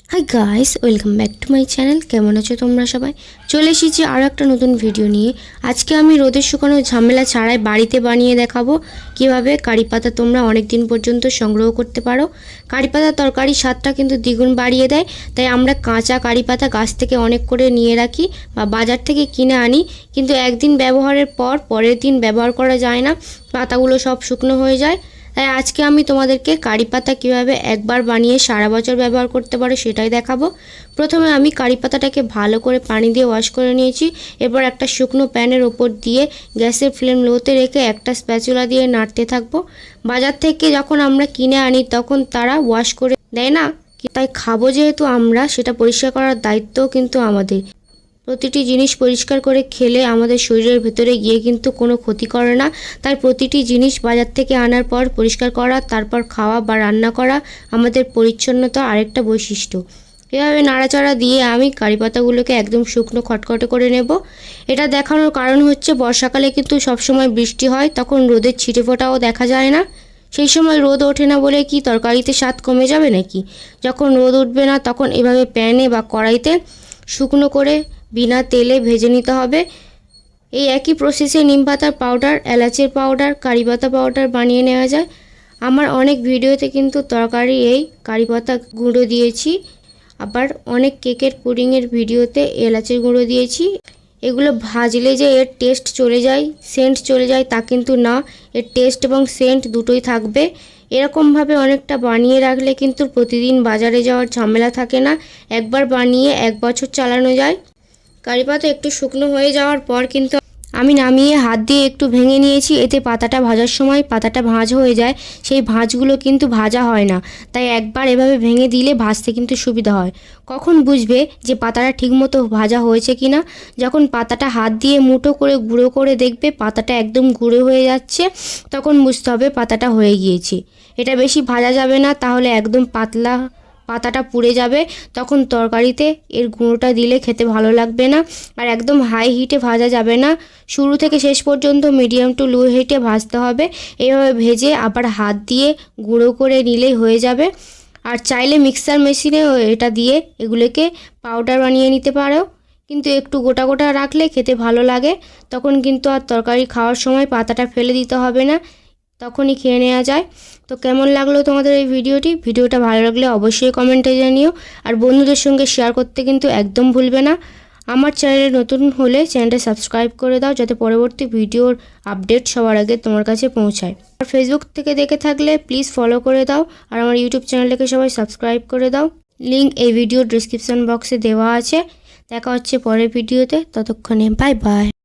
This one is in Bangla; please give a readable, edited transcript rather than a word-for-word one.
Hi guys, welcome back to my channel. কেমন আছো তোমরা সবাই? চলে এসেছি আরও একটা নতুন ভিডিও নিয়ে। আজকে আমি রোদের শুকানো ঝামেলা ছাড়াই বাড়িতে বানিয়ে দেখাবো কিভাবে কারি পাতা তোমরা অনেক দিন পর্যন্ত সংগ্রহ করতে পারো। কারি পাতা তরকারির স্বাদটা কিন্তু দ্বিগুণ বাড়িয়ে দেয়, তাই আমরা কাঁচা কারি পাতা গাছ থেকে অনেক করে নিয়ে রাখি বা বাজার থেকে কিনে আনি, কিন্তু একদিন ব্যবহারের পর পরের দিন ব্যবহার করা যায় না, পাতাগুলো সব শুকনো হয়ে যায়। তাই আজকে আমি তোমাদেরকে কারি পাতা কীভাবে একবার বানিয়ে সারা বছর ব্যবহার করতে পারো সেটাই দেখাবো। প্রথমে আমি কারি পাতাটাকে ভালো করে পানি দিয়ে ওয়াশ করে নিয়েছি। এরপর একটা শুকনো প্যানের ওপর দিয়ে গ্যাসের ফ্লেম লোতে রেখে একটা স্প্যাচুলা দিয়ে নাড়তে থাকবো। বাজার থেকে যখন আমরা কিনে আনি তখন তারা ওয়াশ করে দেয় না, তাই খাবো যেহেতু আমরা, সেটা পরিষ্কার করার দায়িত্বও কিন্তু আমাদের। প্রতিটি জিনিস পরিষ্কার করে খেলে আমাদের শরীরের ভেতরে গিয়ে কিন্তু কোনো ক্ষতি করে না, তাই প্রতিটি জিনিস বাজার থেকে আনার পর পরিষ্কার করা, তারপর খাওয়া বা রান্না করা আমাদের পরিচ্ছন্নতা আরেকটা বৈশিষ্ট্য। এভাবে নাড়াচাড়া দিয়ে আমি কারি পাতাগুলোকে একদম শুকনো খটখটে করে নেব। এটা দেখানোর কারণ হচ্ছে বর্ষাকালে কিন্তু সবসময় বৃষ্টি হয়, তখন রোদের ছিটে ফোঁটাও দেখা যায় না। সেই সময় রোদ ওঠে না বলে কি তরকারিতে স্বাদ কমে যাবে নাকি? যখন রোদ উঠবে না তখন এভাবে প্যানে বা কড়াইতে শুকনো করে বিনা তেলে ভেজে নিতে হবে। এই একই প্রসেসে নিম পাতার পাউডার, এলাচের পাউডার, কারি পাতা পাউডার বানিয়ে নেওয়া যায়। আমার অনেক ভিডিওতে কিন্তু তরকারি এই কারি পাতা গুঁড়ো দিয়েছি, আবার অনেক কেকের পুডিংয়ের ভিডিওতে এলাচের গুঁড়ো দিয়েছি। এগুলো ভাজলে যে এর টেস্ট চলে যায়, সেন্ট চলে যায় তা কিন্তু না, এর টেস্ট এবং সেন্ট দুটোই থাকবে। এরকমভাবে অনেকটা বানিয়ে রাখলে কিন্তু প্রতিদিন বাজারে যাওয়ার ঝামেলা থাকে না, একবার বানিয়ে 1 বছর চালানো যায়। কারি পাতা একটু শুকনো হয়ে যাওয়ার পর কিন্তু আমি নামিয়ে হাত দিয়ে একটু ভেঙে নিয়েছি, এতে পাতাটা ভাজার সময় পাতাটা ভাঁজ হয়ে যায়, সেই ভাঁজগুলো কিন্তু ভাজা হয় না। তাই একবার এভাবে ভেঙে দিলে ভাজতে কিন্তু সুবিধা হয়। কখন বুঝবে যে পাতাটা ঠিকমতো ভাজা হয়েছে কিনা? যখন পাতাটা হাত দিয়ে মুঠো করে গুঁড়ো করে দেখবে পাতাটা একদম গুঁড়ো হয়ে যাচ্ছে, তখন বুঝতে হবে পাতাটা হয়ে গিয়েছে। এটা বেশি ভাজা যাবে না, তাহলে একদম পাতলা পাতাটা পুড়ে যাবে, তখন তরকারিতে এর গুঁড়োটা দিলে খেতে ভালো লাগবে না। আর একদম হাই হিটে ভাজা যাবে না, শুরু থেকে শেষ পর্যন্ত মিডিয়াম টু লো হিটে ভাজতে হবে। এইভাবে ভেজে আবার হাত দিয়ে গুঁড়ো করে নিলেই হয়ে যাবে। আর চাইলে মিক্সার মেশিনেও এটা দিয়ে এগুলোকে পাউডার বানিয়ে নিতে পারো, কিন্তু একটু গোটা গোটা রাখলে খেতে ভালো লাগে। তখন কিন্তু আর তরকারি খাওয়ার সময় পাতাটা ফেলে দিতে হবে না, তখনই খেয়ে নেওয়া যায়। তো কেমন লাগলো তোমাদের এই ভিডিওটা ভালো লাগলে অবশ্যই কমেন্টে জানিও, আর বন্ধুদের সঙ্গে শেয়ার করতে কিন্তু একদম ভুলবে না। আমার চ্যানেলে নতুন হলে চ্যানেলটা সাবস্ক্রাইব করে দাও, যাতে পরবর্তী ভিডিওর আপডেট সবার আগে তোমার কাছে পৌঁছায়। আর ফেসবুক থেকে দেখে থাকলে প্লিজ ফলো করে দাও, আর আমার ইউটিউব চ্যানেলটাকে সবাই সাবস্ক্রাইব করে দাও। লিঙ্ক এই ভিডিওর ডিসক্রিপশন বক্সে দেওয়া আছে। দেখা হচ্ছে পরের ভিডিওতে, ততক্ষণে বাই বাই।